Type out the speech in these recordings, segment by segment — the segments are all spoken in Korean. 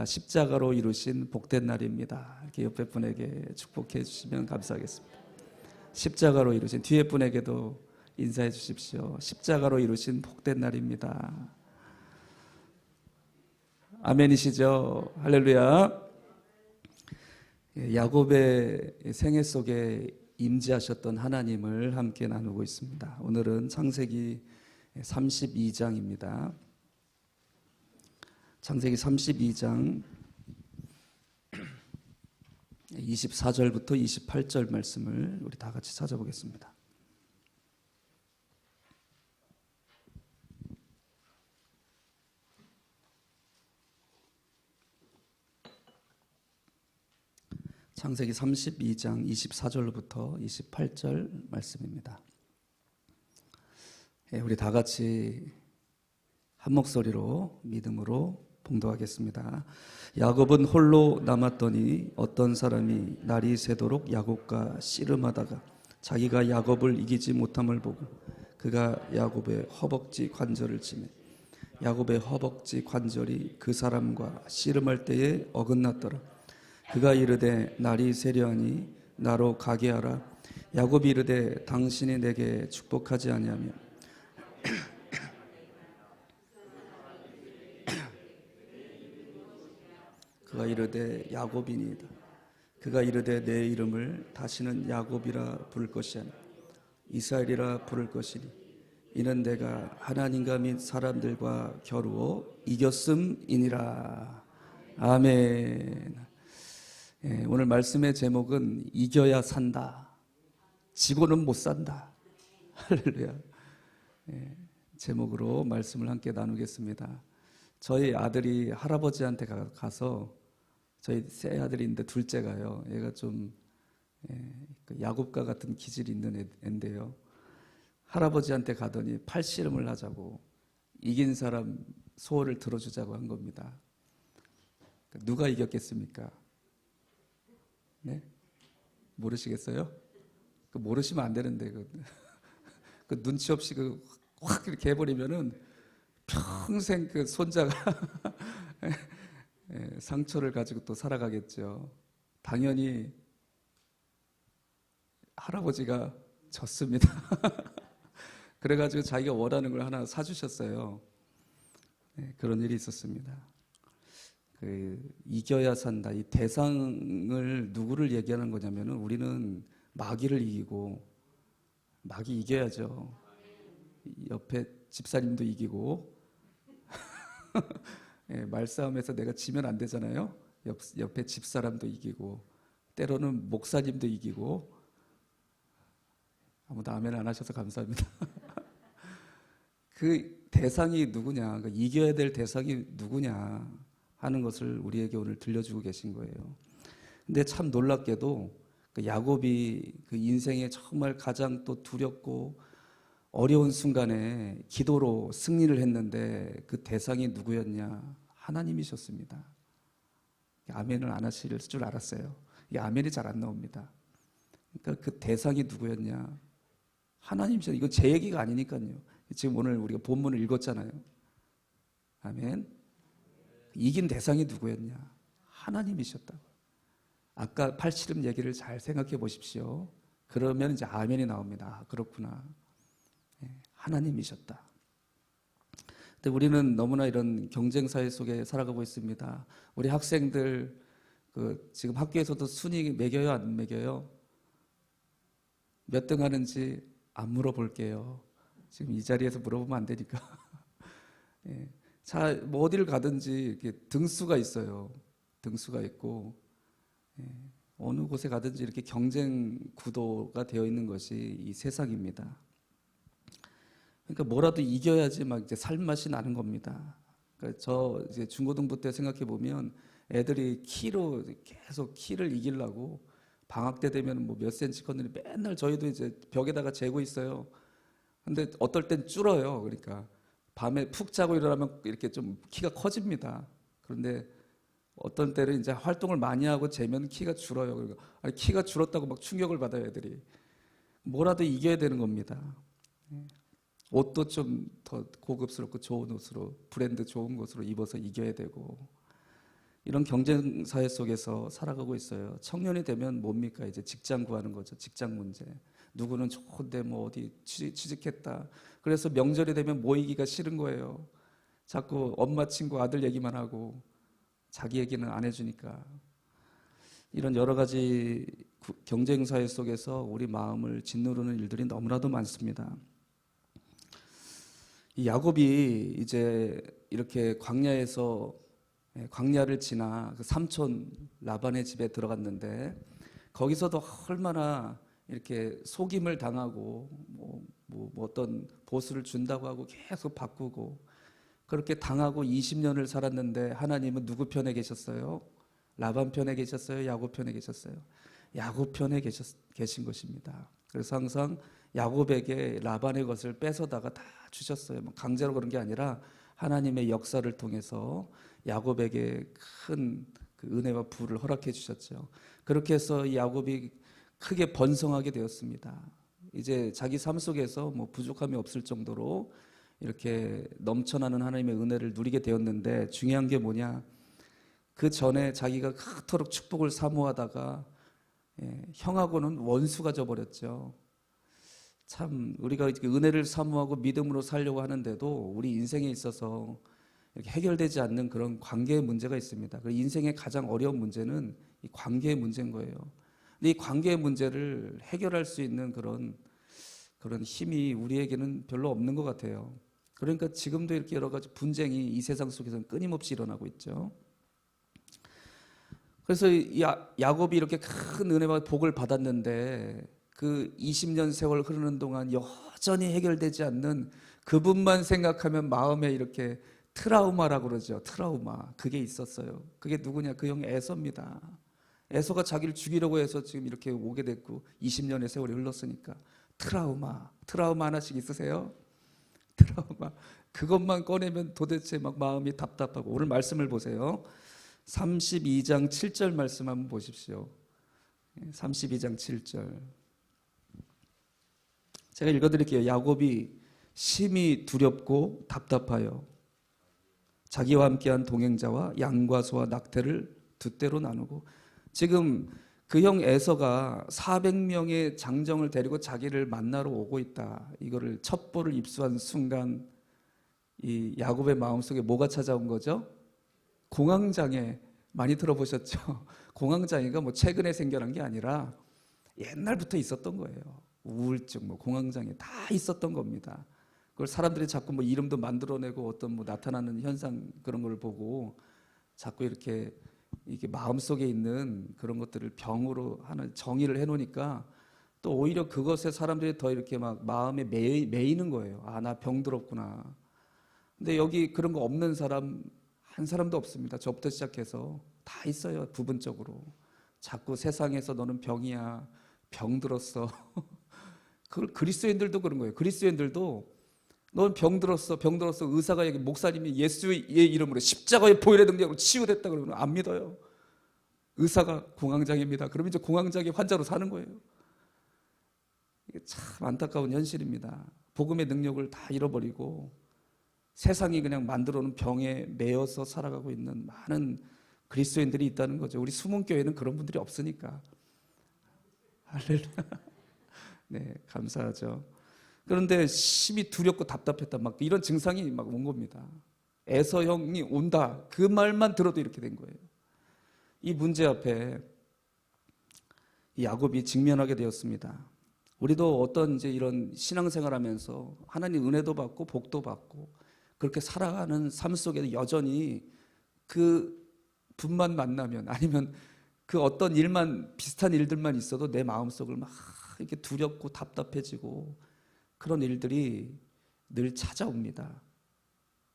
십자가로 이루신 복된 날입니다. 이렇게 옆에 분에게 축복해 주시면 감사하겠습니다. 십자가로 이루신 뒤에 분에게도 인사해 주십시오. 십자가로 이루신 복된 날입니다. 아멘이시죠? 할렐루야. 야곱의 생애 속에 임재하셨던 하나님을 함께 나누고 있습니다. 오늘은 창세기 32장입니다. 창세기 32장 24절부터 28절 말씀을 우리 다 같이 찾아보겠습니다. 창세기 32장 24절부터 28절 말씀입니다. 우리 다 같이 한 목소리로 믿음으로 봉독하겠습니다. 야곱은 홀로 남았더니 어떤 사람이 날이 새도록 야곱과 씨름하다가 자기가 야곱을 이기지 못함을 보고 그가 야곱의 허벅지 관절을 치매 야곱의 허벅지 관절이 그 사람과 씨름할 때에 어긋났더라. 그가 이르되 날이 새려하니 나로 가게 하라. 야곱이 이르되 당신이 내게 축복하지 아니하며 그가 이르되 야곱이니이다. 그가 이르되 내 이름을 다시는 야곱이라 부를 것이 아니라 이스라엘이라 부를 것이니 이는 내가 하나님과 및 사람들과 겨루어 이겼음이니라. 아멘. 오늘 말씀의 제목은 이겨야 산다. 지고는 못 산다. 할렐루야. 제목으로 말씀을 함께 나누겠습니다. 저희 아들이 할아버지한테 가서 저희 새 아들이 있는데 둘째가요. 얘가 좀 야곱과 같은 기질이 있는 애인데요. 할아버지한테 가더니 팔씨름을 하자고 이긴 사람 소원을 들어주자고 한 겁니다. 누가 이겼겠습니까? 네? 모르시겠어요? 모르시면 안 되는데 그 눈치 없이 확 이렇게 해버리면은 평생 그 손자가 상처를 가지고 또 살아가겠죠. 당연히 할아버지가 졌습니다. 그래가지고 자기가 원하는 걸 하나 사주셨어요. 그런 일이 있었습니다. 이겨야 산다. 이 대상을 누구를 얘기하는 거냐면은 우리는 마귀를 이기고 마귀 이겨야죠. 옆에 집사님도 이기고 말싸움에서 내가 지면 안 되잖아요. 옆에 집사람도 이기고 때로는 목사님도 이기고. 아무도 아멘 안 하셔서 감사합니다. 그 대상이 누구냐, 이겨야 될 대상이 누구냐 하는 것을 우리에게 오늘 들려주고 계신 거예요. 근데 참 놀랍게도 야곱이 그 인생에 정말 가장 또 두렵고 어려운 순간에 기도로 승리를 했는데 그 대상이 누구였냐? 하나님이셨습니다. 아멘을 안 하실 줄 알았어요. 이 아멘이 잘 안 나옵니다. 그러니까 그 대상이 누구였냐? 하나님이셨어요. 이건 제 얘기가 아니니까요. 지금 오늘 우리가 본문을 읽었잖아요. 아멘. 이긴 대상이 누구였냐? 하나님이셨다고. 아까 팔씨름 얘기를 잘 생각해 보십시오. 그러면 이제 아멘이 나옵니다. 아, 그렇구나. 하나님이셨다. 근데 우리는 너무나 이런 경쟁 사회 속에 살아가고 있습니다. 우리 학생들 지금 학교에서도 순위 매겨요, 안 매겨요? 몇 등 하는지 안 물어볼게요. 지금 이 자리에서 물어보면 안 되니까. 자, 뭐 어디를 가든지 이렇게 등수가 있어요. 등수가 있고 어느 곳에 가든지 이렇게 경쟁 구도가 되어 있는 것이 이 세상입니다. 그러니까 뭐라도 이겨야지 막 이제 살맛이 나는 겁니다. 그러니까 저 이제 중고등부 때 생각해 보면 애들이 키로 계속 키를 이기려고 방학 때 되면 뭐 몇 센치 컸느니 맨날 저희도 이제 벽에다가 재고 있어요. 근데 어떨 땐 줄어요. 그러니까 밤에 푹 자고 일어나면 이렇게 좀 키가 커집니다. 그런데 어떤 때는 이제 활동을 많이 하고 재면 키가 줄어요. 그러니까 아니, 키가 줄었다고 막 충격을 받아요, 애들이. 뭐라도 이겨야 되는 겁니다. 옷도 좀 더 고급스럽고 좋은 옷으로 브랜드 좋은 것으로 입어서 이겨야 되고 이런 경쟁 사회 속에서 살아가고 있어요. 청년이 되면 뭡니까? 이제 직장 구하는 거죠. 직장 문제. 누구는 좋은데 뭐 어디 취직했다. 그래서 명절이 되면 모이기가 싫은 거예요. 자꾸 엄마, 친구, 아들 얘기만 하고 자기 얘기는 안 해주니까. 이런 여러 가지 경쟁 사회 속에서 우리 마음을 짓누르는 일들이 너무나도 많습니다. 이 야곱이 이제 이렇게 광야를 지나 그 삼촌 라반의 집에 들어갔는데 거기서도 얼마나 이렇게 속임을 당하고 뭐 어떤 보수를 준다고 하고 계속 바꾸고 그렇게 당하고 20년을 살았는데 하나님은 누구 편에 계셨어요? 라반 편에 계셨어요? 야곱 편에 계셨어요? 야곱 편에 계신 것입니다. 그래서 항상 야곱에게 라반의 것을 뺏어다가 다 주셨어요. 강제로 그런 게 아니라 하나님의 역사를 통해서 야곱에게 큰 그 은혜와 부를 허락해 주셨죠. 그렇게 해서 이 야곱이 크게 번성하게 되었습니다. 이제 자기 삶 속에서 뭐 부족함이 없을 정도로 이렇게 넘쳐나는 하나님의 은혜를 누리게 되었는데 중요한 게 뭐냐? 그 전에 자기가 그토록 축복을 사모하다가 형하고는 원수가 져버렸죠. 참 우리가 은혜를 사모하고 믿음으로 살려고 하는데도 우리 인생에 있어서 이렇게 해결되지 않는 그런 관계의 문제가 있습니다. 그 인생의 가장 어려운 문제는 이 관계의 문제인 거예요. 근데 이 관계의 문제를 해결할 수 있는 그런 힘이 우리에게는 별로 없는 것 같아요. 그러니까 지금도 이렇게 여러 가지 분쟁이 이 세상 속에서는 끊임없이 일어나고 있죠. 그래서 야곱이 이렇게 큰 은혜와 복을 받았는데 그 20년 세월 흐르는 동안 여전히 해결되지 않는 그분만 생각하면 마음에 이렇게 트라우마라고 그러죠. 트라우마. 그게 있었어요. 그게 누구냐? 그 형 에서입니다. 에서가 자기를 죽이려고 해서 지금 이렇게 오게 됐고 20년의 세월이 흘렀으니까 트라우마 하나씩 있으세요? 트라우마. 그것만 꺼내면 도대체 막 마음이 답답하고. 오늘 말씀을 보세요. 32장 7절 말씀 한번 보십시오. 32장 7절. 제가 읽어드릴게요. 야곱이 심히 두렵고 답답하여 자기와 함께한 동행자와 양과 소와 낙태를 두 떼로 나누고. 지금 그 형 에서가 400명의 장정을 데리고 자기를 만나러 오고 있다. 이거를 첩보를 입수한 순간 이 야곱의 마음속에 뭐가 찾아온 거죠? 공황장애. 많이 들어보셨죠? 공황장애가 뭐 최근에 생겨난 게 아니라 옛날부터 있었던 거예요. 우울증, 뭐 공황장애 다 있었던 겁니다. 그걸 사람들이 자꾸 뭐 이름도 만들어내고 어떤 뭐 나타나는 현상 그런 걸 보고 자꾸 이렇게 마음속에 있는 그런 것들을 병으로 하는 정의를 해놓으니까 또 오히려 그것에 사람들이 더 이렇게 막 마음에 매이는 거예요. 아, 나 병들었구나. 근데 여기 그런 거 없는 사람 한 사람도 없습니다. 저부터 시작해서 다 있어요. 부분적으로. 자꾸 세상에서 너는 병이야. 병들었어. 그걸 그리스도인들도 그런 거예요. 그리스도인들도 넌 병들었어. 의사가 여기 목사님이 예수의 이름으로 십자가의 보혈의 능력으로 치유됐다 그러면 안 믿어요. 의사가 공황장애입니다. 그러면 이제 공황장애 환자로 사는 거예요. 이게 참 안타까운 현실입니다. 복음의 능력을 다 잃어버리고 세상이 그냥 만들어 놓은 병에 매여서 살아가고 있는 많은 그리스도인들이 있다는 거죠. 우리 수문교회는 그런 분들이 없으니까. 할렐루야. 네, 감사하죠. 그런데 심히 두렵고 답답했다. 막 이런 증상이 막 온 겁니다. 에서 형이 온다. 그 말만 들어도 이렇게 된 거예요. 이 문제 앞에 이 야곱이 직면하게 되었습니다. 우리도 어떤 이제 이런 신앙생활하면서 하나님 은혜도 받고 복도 받고 그렇게 살아가는 삶 속에도 여전히 그 분만 만나면 아니면 그 어떤 비슷한 일들만 있어도 내 마음속을 막 이렇게 두렵고 답답해지고 그런 일들이 늘 찾아옵니다.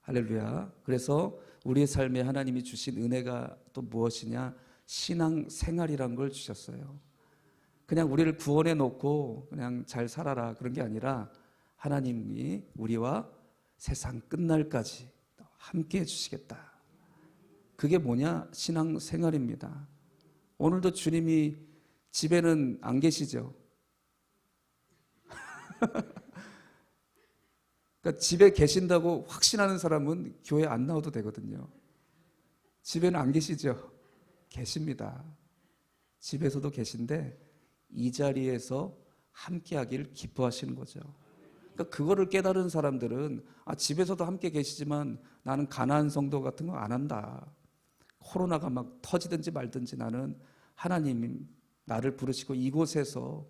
할렐루야. 그래서 우리의 삶에 하나님이 주신 은혜가 또 무엇이냐? 신앙생활이란 걸 주셨어요. 그냥 우리를 구원해 놓고 그냥 잘 살아라 그런 게 아니라 하나님이 우리와 세상 끝날까지 함께 해주시겠다. 그게 뭐냐? 신앙생활입니다. 오늘도 주님이 집에는 안 계시죠? 그러니까 집에 계신다고 확신하는 사람은 교회 안 나와도 되거든요. 집에는 안 계시죠? 계십니다. 집에서도 계신데 이 자리에서 함께하기를 기뻐하시는 거죠. 그러니까 그거를 깨달은 사람들은 집에서도 함께 계시지만 나는 가나안 성도 같은 거 안 한다. 코로나가 막 터지든지 말든지 나는 하나님이 나를 부르시고 이곳에서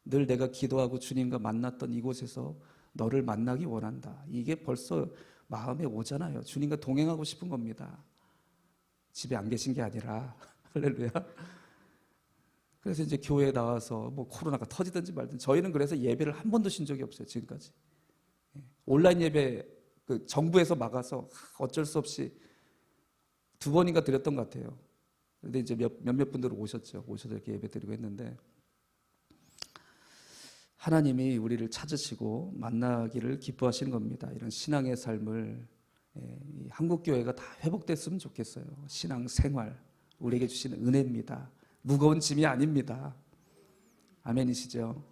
늘 내가 기도하고 주님과 만났던 이곳에서 너를 만나기 원한다. 이게 벌써 마음에 오잖아요. 주님과 동행하고 싶은 겁니다. 집에 안 계신 게 아니라 할렐루야. 그래서 이제 교회에 나와서 뭐 코로나가 터지든지 말든지 저희는 그래서 예배를 한 번도 쉰 적이 없어요. 지금까지. 온라인 예배 그 정부에서 막아서 어쩔 수 없이 2번인가 드렸던 것 같아요. 근데 이제 몇몇 분들 오셨죠. 오셔서 이렇게 예배 드리고 했는데 하나님이 우리를 찾으시고 만나기를 기뻐하시는 겁니다. 이런 신앙의 삶을 이 한국교회가 다 회복됐으면 좋겠어요. 신앙 생활 우리에게 주시는 은혜입니다. 무거운 짐이 아닙니다. 아멘이시죠?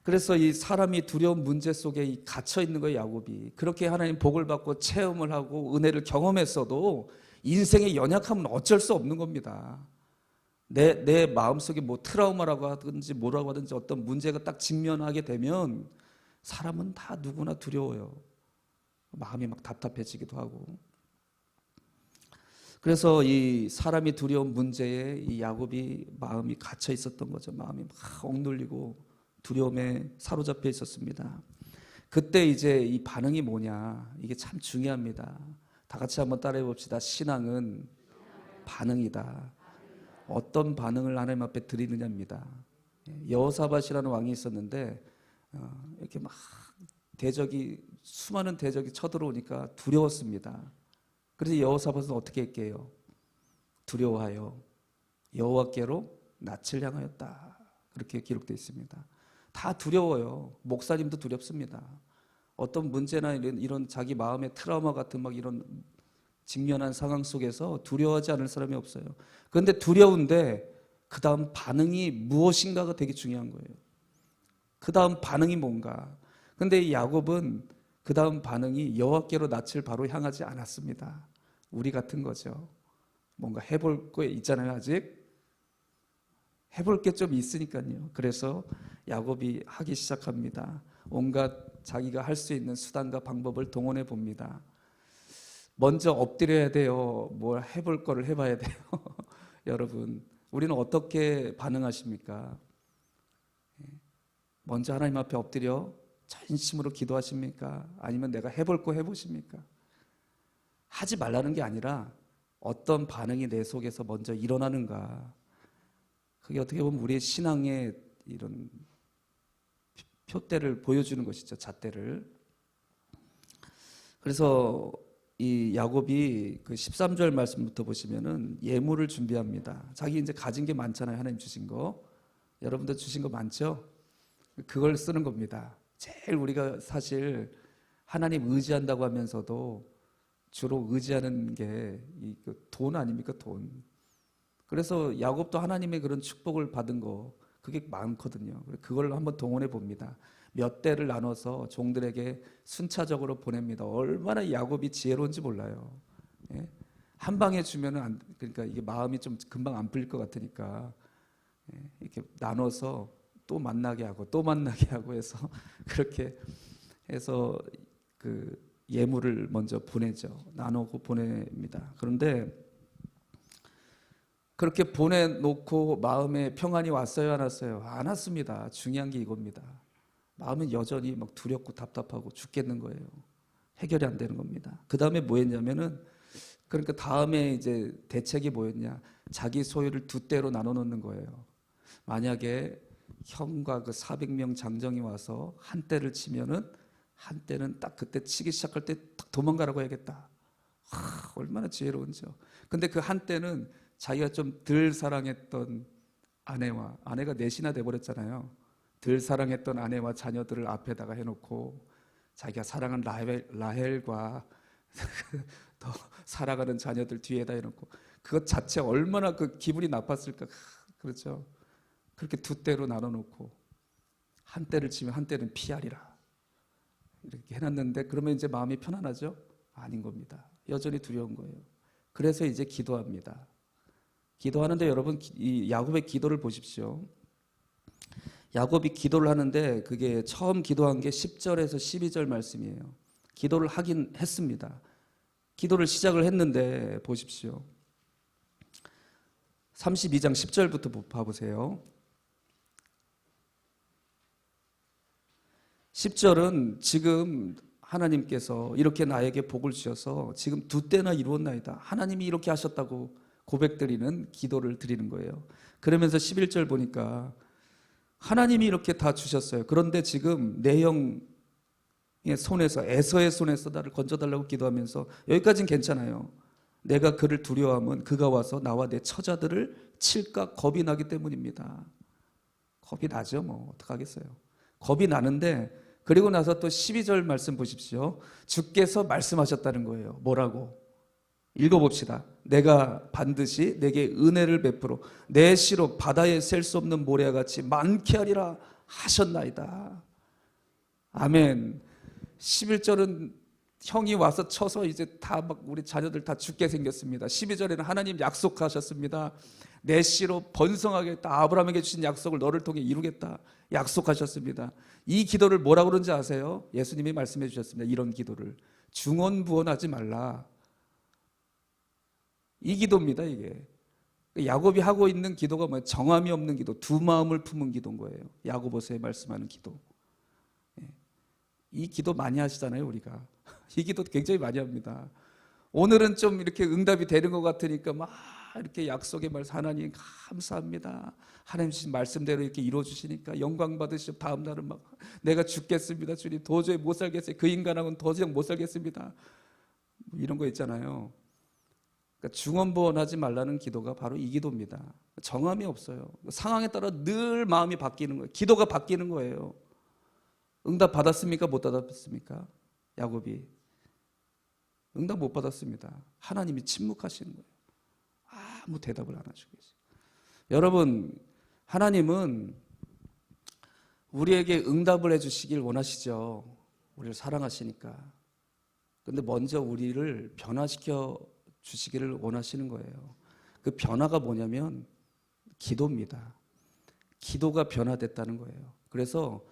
그래서 이 사람이 두려운 문제 속에 갇혀 있는 거예요. 야곱이 그렇게 하나님 복을 받고 체험을 하고 은혜를 경험했어도 인생의 연약함은 어쩔 수 없는 겁니다. 내 마음속에 뭐 트라우마라고 하든지 뭐라고 하든지 어떤 문제가 딱 직면하게 되면 사람은 다 누구나 두려워요. 마음이 막 답답해지기도 하고. 그래서 이 사람이 두려운 문제에 이 야곱이 마음이 갇혀 있었던 거죠. 마음이 막 억눌리고 두려움에 사로잡혀 있었습니다. 그때 이제 이 반응이 뭐냐, 이게 참 중요합니다. 다 같이 한번 따라해 봅시다. 신앙은 반응이다. 어떤 반응을 하나님 앞에 드리느냐입니다. 여호사밧이라는 왕이 있었는데 이렇게 막 수많은 대적이 쳐들어오니까 두려웠습니다. 그래서 여호사밧은 어떻게 했게요? 두려워하여 여호와께로 낯을 향하였다. 그렇게 기록되어 있습니다. 다 두려워요. 목사님도 두렵습니다. 어떤 문제나 이런 자기 마음의 트라우마 같은 막 이런 직면한 상황 속에서 두려워하지 않을 사람이 없어요. 그런데 두려운데 그 다음 반응이 무엇인가가 되게 중요한 거예요. 그 다음 반응이 뭔가. 그런데 이 야곱은 그 다음 반응이 여호와께로 낯을 바로 향하지 않았습니다. 우리 같은 거죠. 뭔가 해볼 거 있잖아요. 아직 해볼 게 좀 있으니까요. 그래서 야곱이 하기 시작합니다. 온갖 자기가 할 수 있는 수단과 방법을 동원해 봅니다. 먼저 엎드려야 돼요. 뭘 해볼 거를 해봐야 돼요. 여러분, 우리는 어떻게 반응하십니까? 먼저 하나님 앞에 엎드려 전심으로 기도하십니까? 아니면 내가 해볼 거 해보십니까? 하지 말라는 게 아니라 어떤 반응이 내 속에서 먼저 일어나는가. 그게 어떻게 보면 우리의 신앙의 이런 표대를 보여주는 것이죠. 잣대를. 그래서 이 야곱이 그 13절 말씀부터 보시면은 예물을 준비합니다. 자기 이제 가진 게 많잖아요. 하나님 주신 거. 여러분들 주신 거 많죠? 그걸 쓰는 겁니다. 제일 우리가 사실 하나님 의지한다고 하면서도 주로 의지하는 게 돈 아닙니까? 돈. 그래서 야곱도 하나님의 그런 축복을 받은 거 그게 많거든요. 그걸 한번 동원해 봅니다. 몇 대를 나눠서 종들에게 순차적으로 보냅니다. 얼마나 야곱이 지혜로운지 몰라요. 예? 한 방에 주면은 그러니까 이게 마음이 좀 금방 안 풀릴 것 같으니까 이렇게 나눠서 또 만나게 하고 또 만나게 하고 해서 그렇게 해서 그 예물을 먼저 보내죠. 나누고 보냅니다. 그런데 그렇게 보내놓고 마음에 평안이 왔어요, 안 왔어요? 안 왔습니다. 중요한 게 이겁니다. 마음은 여전히 막 두렵고 답답하고 죽겠는 거예요. 해결이 안 되는 겁니다. 그 다음에 뭐 했냐면은, 그러니까 다음에 이제 대책이 뭐였냐? 자기 소유를 2대로 나눠 놓는 거예요. 만약에 형과 그 400명 장정이 와서 한 대를 치면은 한 대는 딱 그때 치기 시작할 때 딱 도망가라고 해야겠다. 얼마나 지혜로운지요. 근데 그 한 대는 자기가 좀 덜 사랑했던 아내가 넷이나 돼버렸잖아요. 덜 사랑했던 아내와 자녀들을 앞에다가 해놓고 자기가 사랑한 라헬과 더 살아가는 자녀들 뒤에다 해놓고 그것 자체 얼마나 그 기분이 나빴을까. 그렇죠. 그렇게 2대로 나눠놓고 한 대를 치면 한 대는 피하리라 이렇게 해놨는데 그러면 이제 마음이 편안하죠? 아닌 겁니다. 여전히 두려운 거예요. 그래서 이제 기도합니다. 기도하는데 여러분 이 야곱의 기도를 보십시오. 야곱이 기도를 하는데 그게 처음 기도한 게 10절에서 12절 말씀이에요. 기도를 하긴 했습니다. 기도를 시작을 했는데 보십시오. 32장 10절부터 봐보세요. 10절은 지금 하나님께서 이렇게 나에게 복을 주셔서 지금 두 때나 이루었나이다. 하나님이 이렇게 하셨다고 고백드리는 기도를 드리는 거예요. 그러면서 11절 보니까 하나님이 이렇게 다 주셨어요. 그런데 지금 내 형의 손에서, 에서의 손에서 나를 건져달라고 기도하면서 여기까지는 괜찮아요. 내가 그를 두려워하면 그가 와서 나와 내 처자들을 칠까 겁이 나기 때문입니다. 겁이 나죠. 뭐 어떡하겠어요. 겁이 나는데 그리고 나서 또 12절 말씀 보십시오. 주께서 말씀하셨다는 거예요. 뭐라고? 읽어봅시다. 내가 반드시 내게 은혜를 베풀어 내 시로 바다에 셀 수 없는 모래와 같이 많게 하리라 하셨나이다. 아멘. 11절은 형이 와서 쳐서 이제 다 막 우리 자녀들 다 죽게 생겼습니다. 12절에는 하나님 약속하셨습니다. 내 씨로 번성하겠다. 아브라함에게 주신 약속을 너를 통해 이루겠다. 약속하셨습니다. 이 기도를 뭐라고 그러는지 아세요? 예수님이 말씀해 주셨습니다. 이런 기도를 중언부언하지 말라. 이 기도입니다. 이게 야곱이 하고 있는 기도가 뭐예요? 정함이 없는 기도, 두 마음을 품은 기도인 거예요. 야고보서에 말씀하는 기도. 이 기도 많이 하시잖아요. 우리가 이 기도 굉장히 많이 합니다. 오늘은 좀 이렇게 응답이 되는 것 같으니까 막 이렇게 약속의 말씀, 하나님 감사합니다. 하나님 주신 말씀대로 이렇게 이루어주시니까 영광 받으시고 다음 날은 막 내가 죽겠습니다. 주님 도저히 못 살겠어요. 그 인간하고는 더 이상 못 살겠습니다. 뭐 이런 거 있잖아요. 그러니까 중언부언하지 말라는 기도가 바로 이 기도입니다. 정함이 없어요. 상황에 따라 늘 마음이 바뀌는 거예요. 기도가 바뀌는 거예요. 응답 받았습니까? 못 받았습니까? 야곱이 응답 못 받았습니다. 하나님이 침묵하시는 거예요. 아무 대답을 안 하시고 계세요. 여러분, 하나님은 우리에게 응답을 해주시길 원하시죠. 우리를 사랑하시니까. 근데 먼저 우리를 변화시켜 주시기를 원하시는 거예요. 그 변화가 뭐냐면 기도입니다. 기도가 변화됐다는 거예요. 그래서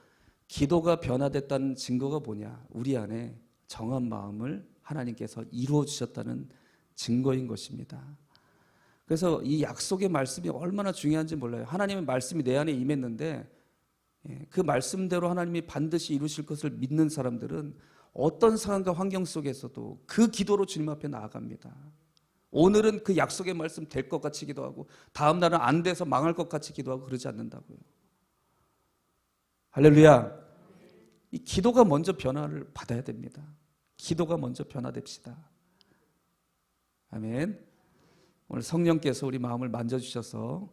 기도가 변화됐다는 증거가 뭐냐? 우리 안에 정한 마음을 하나님께서 이루어 주셨다는 증거인 것입니다. 그래서 이 약속의 말씀이 얼마나 중요한지 몰라요. 하나님의 말씀이 내 안에 임했는데 그 말씀대로 하나님이 반드시 이루실 것을 믿는 사람들은 어떤 상황과 환경 속에서도 그 기도로 주님 앞에 나아갑니다. 오늘은 그 약속의 말씀 될 것 같이 기도하고 다음 날은 안 돼서 망할 것 같이 기도하고 그러지 않는다고요. 할렐루야. 이 기도가 먼저 변화를 받아야 됩니다. 기도가 먼저 변화됩시다. 아멘. 오늘 성령께서 우리 마음을 만져주셔서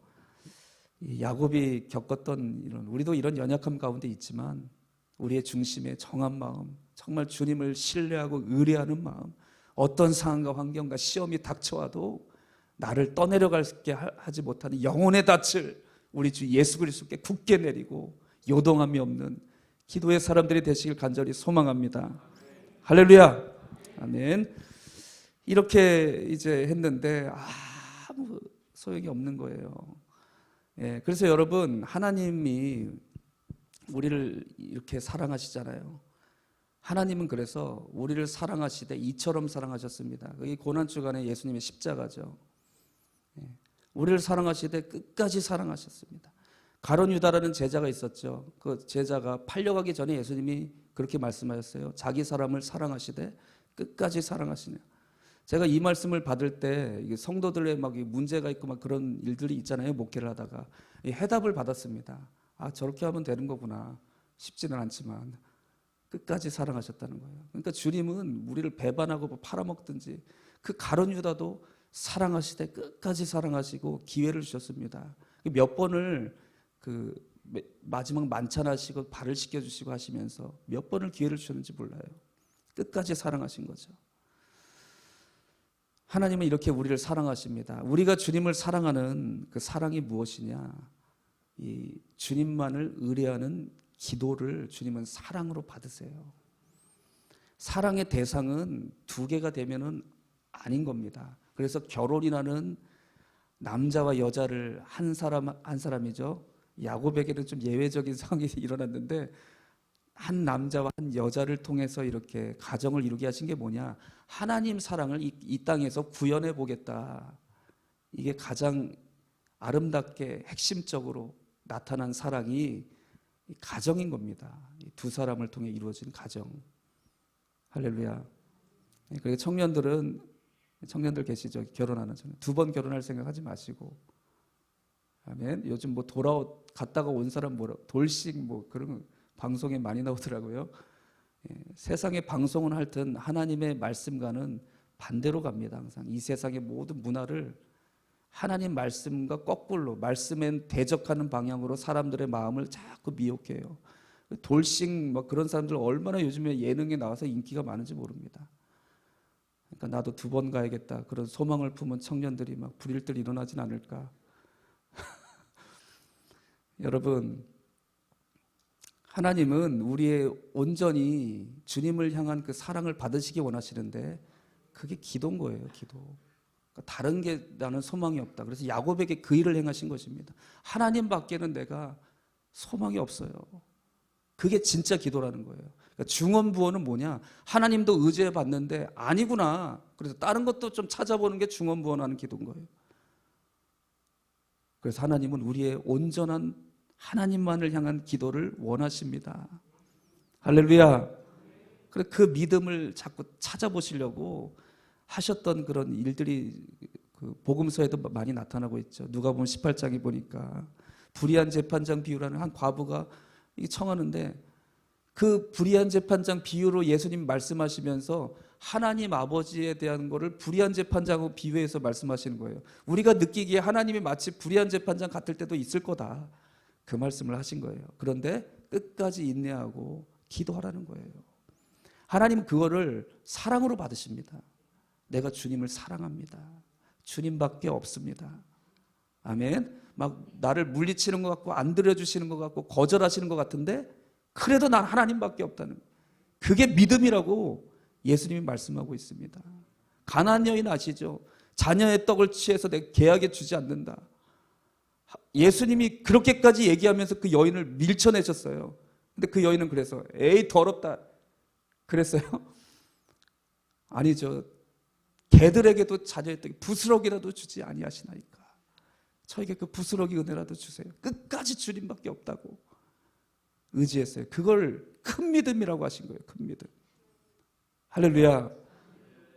야곱이 겪었던 이런, 우리도 이런 연약함 가운데 있지만 우리의 중심에 정한 마음, 정말 주님을 신뢰하고 의뢰하는 마음, 어떤 상황과 환경과 시험이 닥쳐와도 나를 떠내려가게 하지 못하는 영혼의 닻을 우리 주 예수 그리스도께 굳게 내리고 요동함이 없는 기도의 사람들이 되시길 간절히 소망합니다. 할렐루야. 아멘. 이렇게 이제 했는데 아무 소용이 없는 거예요. 그래서 여러분, 하나님이 우리를 이렇게 사랑하시잖아요. 하나님은 그래서 우리를 사랑하시되 이처럼 사랑하셨습니다. 그게 고난주간의 예수님의 십자가죠. 우리를 사랑하시되 끝까지 사랑하셨습니다. 가룟 유다라는 제자가 있었죠. 그 제자가 팔려가기 전에 예수님이 그렇게 말씀하셨어요. 자기 사람을 사랑하시되 끝까지 사랑하시냐. 제가 이 말씀을 받을 때 성도들의 막 문제가 있고 막 그런 일들이 있잖아요. 목회를 하다가 해답을 받았습니다. 저렇게 하면 되는 거구나. 쉽지는 않지만 끝까지 사랑하셨다는 거예요. 그러니까 주님은 우리를 배반하고 팔아먹든지 그 가룟 유다도 사랑하시되 끝까지 사랑하시고 기회를 주셨습니다. 몇 번을 그 마지막 만찬하시고 발을 씻겨주시고 하시면서 몇 번을 기회를 주셨는지 몰라요. 끝까지 사랑하신 거죠. 하나님은 이렇게 우리를 사랑하십니다. 우리가 주님을 사랑하는 그 사랑이 무엇이냐? 이 주님만을 의뢰하는 기도를 주님은 사랑으로 받으세요. 사랑의 대상은 두 개가 되면은 아닌 겁니다. 그래서 결혼이라는 남자와 여자를 한 사람이죠. 야곱에게는 좀 예외적인 상황이 일어났는데 한 남자와 한 여자를 통해서 이렇게 가정을 이루게 하신 게 뭐냐? 하나님 사랑을 이 땅에서 구현해 보겠다. 이게 가장 아름답게 핵심적으로 나타난 사랑이 가정인 겁니다. 두 사람을 통해 이루어진 가정. 할렐루야. 그리고 청년들 계시죠? 결혼하는 청년. 2번 결혼할 생각하지 마시고. 아멘. 요즘 뭐 갔다가 온 사람 돌식 뭐 그런 방송에 많이 나오더라고요. 세상의 방송은 하여튼 하나님의 말씀과는 반대로 갑니다. 항상 이 세상의 모든 문화를 하나님 말씀과 거꾸로 말씀에 대적하는 방향으로 사람들의 마음을 자꾸 미혹해요. 돌식 뭐 그런 사람들 얼마나 요즘에 예능에 나와서 인기가 많은지 모릅니다. 그러니까 나도 2번 가야겠다 그런 소망을 품은 청년들이 막 불일들 일어나진 않을까. 여러분, 하나님은 우리의 온전히 주님을 향한 그 사랑을 받으시기 원하시는데 그게 기도인 거예요. 기도. 그러니까 다른 게 나는 소망이 없다. 그래서 야곱에게 그 일을 행하신 것입니다. 하나님 밖에는 내가 소망이 없어요. 그게 진짜 기도라는 거예요. 그러니까 중언부언은 뭐냐? 하나님도 의지해 봤는데 아니구나. 그래서 다른 것도 좀 찾아보는 게 중언부언하는 기도인 거예요. 그래서 하나님은 우리의 온전한 하나님만을 향한 기도를 원하십니다. 할렐루야. 그래서 그 믿음을 자꾸 찾아보시려고 하셨던 그런 일들이 그 복음서에도 많이 나타나고 있죠. 누가복음 18장에 보니까 불의한 재판장 비유라는 한 과부가 청하는데 그 불의한 재판장 비유로 예수님 말씀하시면서 하나님 아버지에 대한 거를 불의한 재판장하고 비유해서 말씀하시는 거예요. 우리가 느끼기에 하나님이 마치 불의한 재판장 같을 때도 있을 거다. 그 말씀을 하신 거예요. 그런데 끝까지 인내하고 기도하라는 거예요. 하나님 그거를 사랑으로 받으십니다. 내가 주님을 사랑합니다. 주님밖에 없습니다. 아멘. 막 나를 물리치는 것 같고 안 들여주시는 것 같고 거절하시는 것 같은데 그래도 난 하나님밖에 없다는 거예요. 그게 믿음이라고 예수님이 말씀하고 있습니다. 가나안 여인 아시죠? 자녀의 떡을 취해서 내 개에게 주지 않는다. 예수님이 그렇게까지 얘기하면서 그 여인을 밀쳐내셨어요. 근데 그 여인은 그래서 에이 더럽다 그랬어요? 아니죠. 개들에게도 자녀의 떡 부스러기라도 주지 아니하시나이까. 저에게 그 부스러기 은혜라도 주세요. 끝까지 주님밖에 없다고 의지했어요. 그걸 큰 믿음이라고 하신 거예요. 큰 믿음. 할렐루야.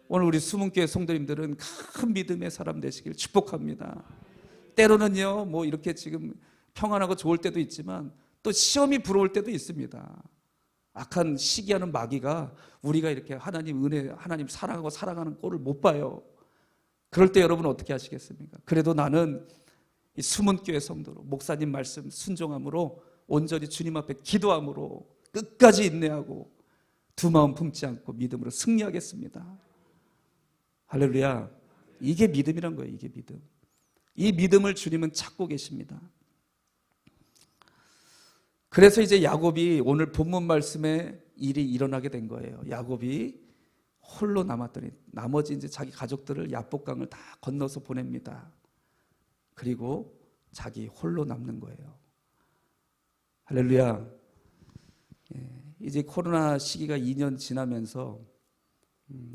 오늘 우리 수문교회 성도님들은 큰 믿음의 사람 되시길 축복합니다. 때로는요, 뭐 이렇게 지금 평안하고 좋을 때도 있지만 또 시험이 불어올 때도 있습니다. 악한 시기하는 마귀가 우리가 이렇게 하나님 은혜, 하나님 사랑하고 사랑하는 꼴을 못 봐요. 그럴 때 여러분 어떻게 하시겠습니까? 그래도 나는 이 수문교회 성도로 목사님 말씀 순종함으로 온전히 주님 앞에 기도함으로 끝까지 인내하고 두 마음 품지 않고 믿음으로 승리하겠습니다. 할렐루야. 이게 믿음이란 거예요. 이게 믿음. 이 믿음을 주님은 찾고 계십니다. 그래서 이제 야곱이 오늘 본문 말씀에 일이 일어나게 된 거예요. 야곱이 홀로 남았더니 나머지 이제 자기 가족들을 야복강을 다 건너서 보냅니다. 그리고 자기 홀로 남는 거예요. 할렐루야. 이제 코로나 시기가 2년 지나면서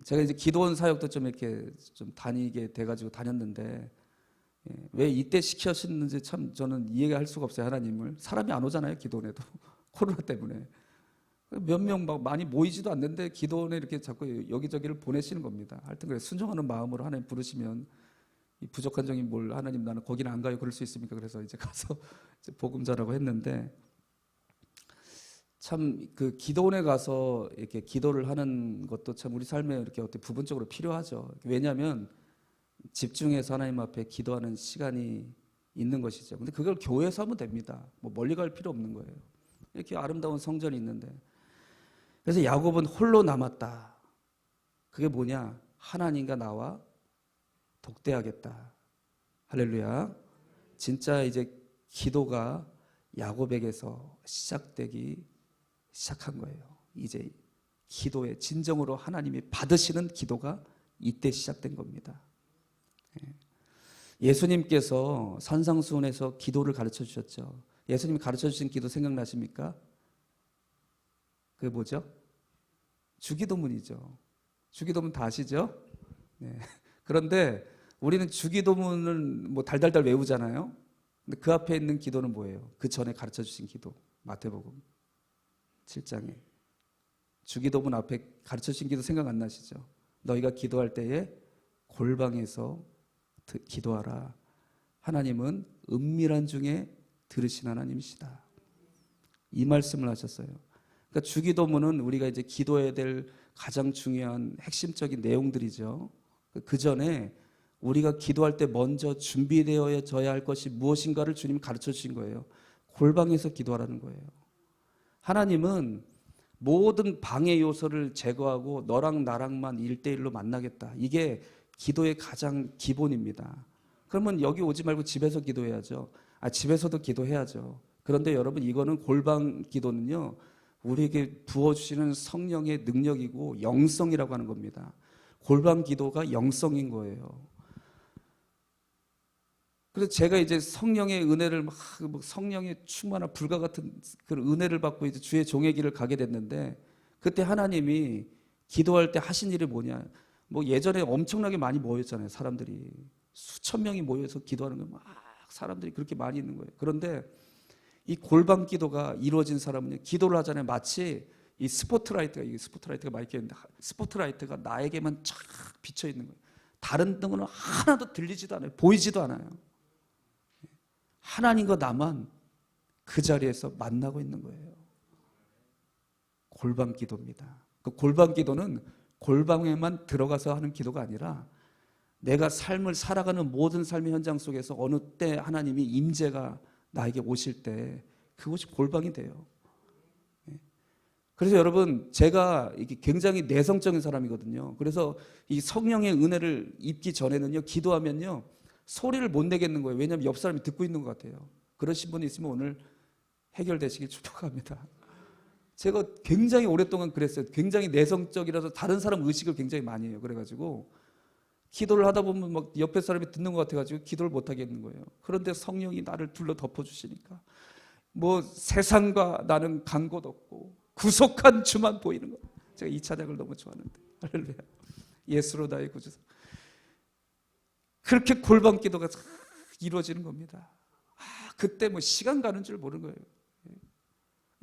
제가 이제 기도원 사역도 좀 이렇게 좀 다니게 돼가지고 다녔는데 왜 이때 시키셨는지 참 저는 이해가 할 수가 없어요. 하나님을. 사람이 안 오잖아요. 기도원에도. 코로나 때문에. 몇 명 막 많이 모이지도 않는데 기도원에 이렇게 자꾸 여기저기를 보내시는 겁니다. 하여튼 그래 순종하는 마음으로 하나님 부르시면 이 부족한 점이 뭘 하나님 나는 거기는 안 가요. 그럴 수 있습니까? 그래서 이제 가서 이제 복음 전하고 했는데 참 그 기도원에 가서 이렇게 기도를 하는 것도 참 우리 삶에 이렇게 어떻게 부분적으로 필요하죠. 왜냐하면 집중해서 하나님 앞에 기도하는 시간이 있는 것이죠. 근데 그걸 교회에서 하면 됩니다. 뭐 멀리 갈 필요 없는 거예요. 이렇게 아름다운 성전이 있는데. 그래서 야곱은 홀로 남았다. 그게 뭐냐? 하나님과 나와 독대하겠다. 할렐루야. 진짜 이제 기도가 야곱에게서 시작되기 시작한 거예요. 이제 기도의 진정으로 하나님이 받으시는 기도가 이때 시작된 겁니다. 예수님께서 산상수훈에서 기도를 가르쳐 주셨죠. 예수님이 가르쳐 주신 기도 생각나십니까? 그게 뭐죠? 주기도문이죠. 주기도문 다 아시죠? 네. 그런데 우리는 주기도문을 뭐 달달달 외우잖아요. 근데 그 앞에 있는 기도는 뭐예요? 그 전에 가르쳐 주신 기도. 마태복음 7장에 주기도문 앞에 가르쳐 주신 기도 생각 안 나시죠? 너희가 기도할 때에 골방에서 기도하라. 하나님은 은밀한 중에 들으신 하나님이시다. 이 말씀을 하셨어요. 그러니까 주기도문은 우리가 이제 기도해야 될 가장 중요한 핵심적인 내용들이죠. 그 전에 우리가 기도할 때 먼저 준비되어져야 할 것이 무엇인가를 주님이 가르쳐 주신 거예요. 골방에서 기도하라는 거예요. 하나님은 모든 방해 요소를 제거하고 너랑 나랑만 1대1로 만나겠다. 이게 기도의 가장 기본입니다. 그러면 여기 오지 말고 집에서 기도해야죠. 집에서도 기도해야죠. 그런데 여러분, 이거는 골방 기도는요, 우리에게 부어주시는 성령의 능력이고 영성이라고 하는 겁니다. 골방 기도가 영성인 거예요. 그래서 제가 이제 성령의 은혜를 성령의 충만한 불과 같은 그런 은혜를 받고 이제 주의 종의 길을 가게 됐는데, 그때 하나님이 기도할 때 하신 일이 뭐냐? 뭐 예전에 엄청나게 많이 모였잖아요. 사람들이 수천 명이 모여서 기도하는 거 막 사람들이 그렇게 많이 있는 거예요. 그런데 이 골방 기도가 이루어진 사람은 기도를 하잖아요. 마치 이 스포트라이트가 많이 있는데 스포트라이트가 나에게만 쫙 비쳐 있는 거예요. 다른 등은 하나도 들리지도 않아요. 보이지도 않아요. 하나님과 나만 그 자리에서 만나고 있는 거예요. 골방 기도입니다. 그 골방 기도는 골방에만 들어가서 하는 기도가 아니라 내가 삶을 살아가는 모든 삶의 현장 속에서 어느 때 하나님이 임재가 나에게 오실 때 그것이 골방이 돼요. 그래서 여러분, 제가 이게 굉장히 내성적인 사람이거든요. 그래서 이 성령의 은혜를 입기 전에는요, 기도하면요 소리를 못 내겠는 거예요. 왜냐하면 옆 사람이 듣고 있는 것 같아요. 그러신 분이 있으면 오늘 해결되시길 축복합니다. 제가 굉장히 오랫동안 그랬어요. 굉장히 내성적이라서 다른 사람 의식을 굉장히 많이 해요. 그래가지고 기도를 하다 보면 막 옆에 사람이 듣는 것 같아가지고 기도를 못 하겠는 거예요. 그런데 성령이 나를 둘러 덮어주시니까 뭐 세상과 나는 간 곳 없고 구속한 주만 보이는 거예요. 제가 이 찬양을 너무 좋아하는데, 할렐루야. 예수로 나의 구주사. 그렇게 골방 기도가 이루어지는 겁니다. 그때 뭐 시간 가는 줄 모르는 거예요.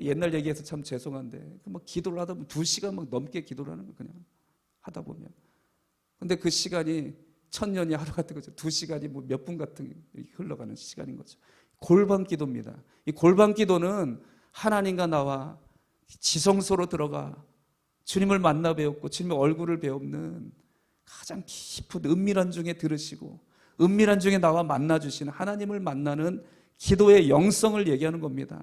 옛날 얘기해서 참 죄송한데 막 기도를 하다 보면 2시간 막 넘게 기도를 하는 거예요. 그냥 하다 보면. 근데 그 시간이 1000년이 하루 같은 거죠. 2시간이 뭐 몇 분 같은 흘러가는 시간인 거죠. 골방 기도입니다. 이 골방 기도는 하나님과 나와 지성소로 들어가 주님을 만나 배웠고 주님의 얼굴을 배우는 가장 깊은 은밀한 중에 들으시고 은밀한 중에 나와 만나 주시는 하나님을 만나는 기도의 영성을 얘기하는 겁니다.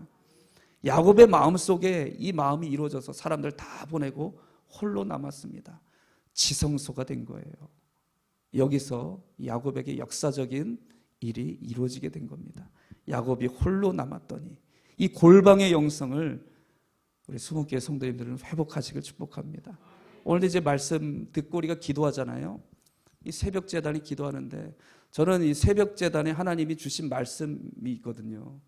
야곱의 마음속에 이 마음이 이루어져서 사람들 다 보내고 홀로 남았습니다. 지성소가 된 거예요. 여기서 야곱에게 역사적인 일이 이루어지게 된 겁니다. 야곱이 홀로 남았더니 이 골방의 영성을 우리 20개 성도님들은 회복하시길 축복합니다. 오늘 이제 말씀 듣고 우리가 기도하잖아요. 이 새벽 제단이 기도하는데 저는 이 새벽 제단에 하나님이 주신 말씀이 있거든요.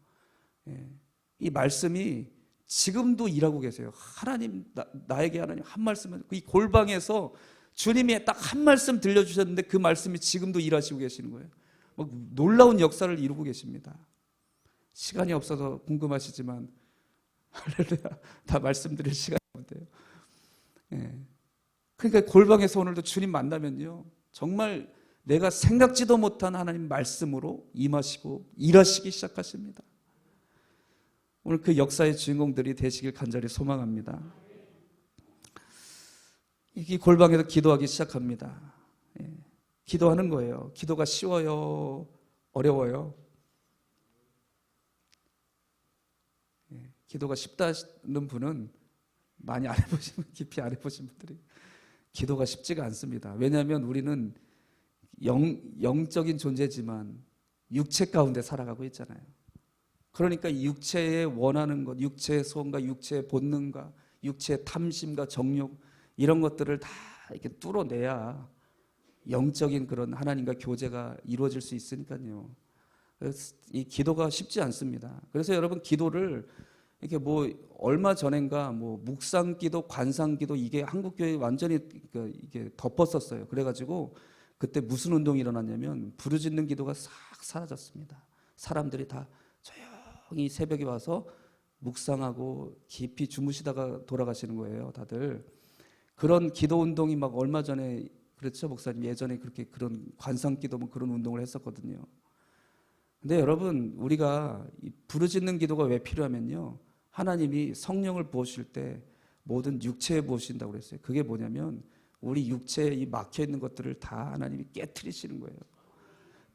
이 말씀이 지금도 일하고 계세요. 하나님, 나에게 하나님 한 말씀은 이 골방에서 주님이 딱 한 말씀 들려주셨는데 그 말씀이 지금도 일하시고 계시는 거예요. 막 놀라운 역사를 이루고 계십니다. 시간이 없어서 궁금하시지만 할렐루야, 다 말씀드릴 시간이 없대요. 그러니까 골방에서 오늘도 주님 만나면요 정말 내가 생각지도 못한 하나님 말씀으로 임하시고 일하시기 시작하십니다. 오늘 그 역사의 주인공들이 되시길 간절히 소망합니다. 이 골방에서 기도하기 시작합니다. 기도하는 거예요. 기도가 쉬워요? 어려워요? 기도가 쉽다는 분은 많이 안 해보신 분, 깊이 안 해보신 분들이 기도가 쉽지가 않습니다. 왜냐하면 우리는 영적인 존재지만 육체 가운데 살아가고 있잖아요. 그러니까 육체의 원하는 것, 육체의 소원과 육체의 본능과 육체의 탐심과 정욕 이런 것들을 다 이렇게 뚫어내야 영적인 그런 하나님과 교제가 이루어질 수 있으니까요. 그래서 이 기도가 쉽지 않습니다. 그래서 여러분 기도를 이렇게 뭐 얼마 전인가 뭐 묵상기도, 관상기도 이게 한국교회 완전히 이게 덮었었어요. 그래가지고 그때 무슨 운동이 일어났냐면 부르짖는 기도가 싹 사라졌습니다. 사람들이 다 조용히 새벽에 와서 묵상하고 깊이 주무시다가 돌아가시는 거예요, 다들. 그런 기도 운동이 막 얼마 전에 그렇죠, 목사님. 예전에 그렇게 그런 관상기도 뭐 그런 운동을 했었거든요. 근데 여러분 우리가 부르짖는 기도가 왜 필요하면요, 하나님이 성령을 부어주실 때 모든 육체에 부어주신다고 그랬어요. 그게 뭐냐면 우리 육체에 이 막혀있는 것들을 다 하나님이 깨트리시는 거예요.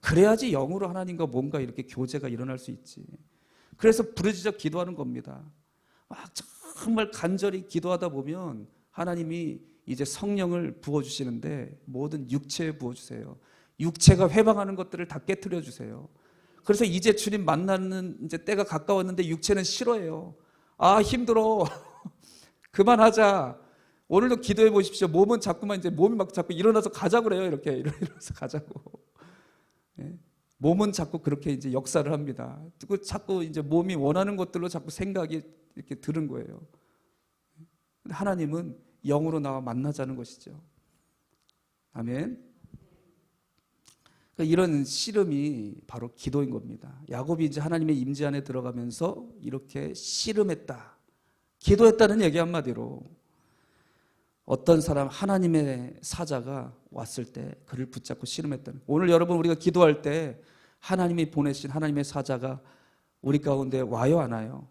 그래야지 영으로 하나님과 뭔가 이렇게 교제가 일어날 수 있지. 그래서 부르짖어 기도하는 겁니다. 막 정말 간절히 기도하다 보면 하나님이 이제 성령을 부어주시는데 모든 육체에 부어주세요. 육체가 회방하는 것들을 다 깨트려 주세요. 그래서 이제 주님 만나는 이제 때가 가까웠는데 육체는 싫어해요. 아, 힘들어. 그만하자. 오늘도 기도해 보십시오. 몸은 자꾸만 이제 몸이 막 자꾸 일어나서 가자고 그래요. 이렇게 일어나서 가자고. 예. 몸은 자꾸 그렇게 이제 역사를 합니다. 자꾸 이제 몸이 원하는 것들로 자꾸 생각이 이렇게 드는 거예요. 하나님은 영으로 나와 만나자는 것이죠. 아멘. 그러니까 이런 씨름이 바로 기도인 겁니다. 야곱이 이제 하나님의 임재 안에 들어가면서 이렇게 씨름했다, 기도했다는 얘기 한마디로 어떤 사람 하나님의 사자가 왔을 때 그를 붙잡고 씨름했다는. 오늘 여러분 우리가 기도할 때 하나님이 보내신 하나님의 사자가 우리 가운데 와요, 안 와요?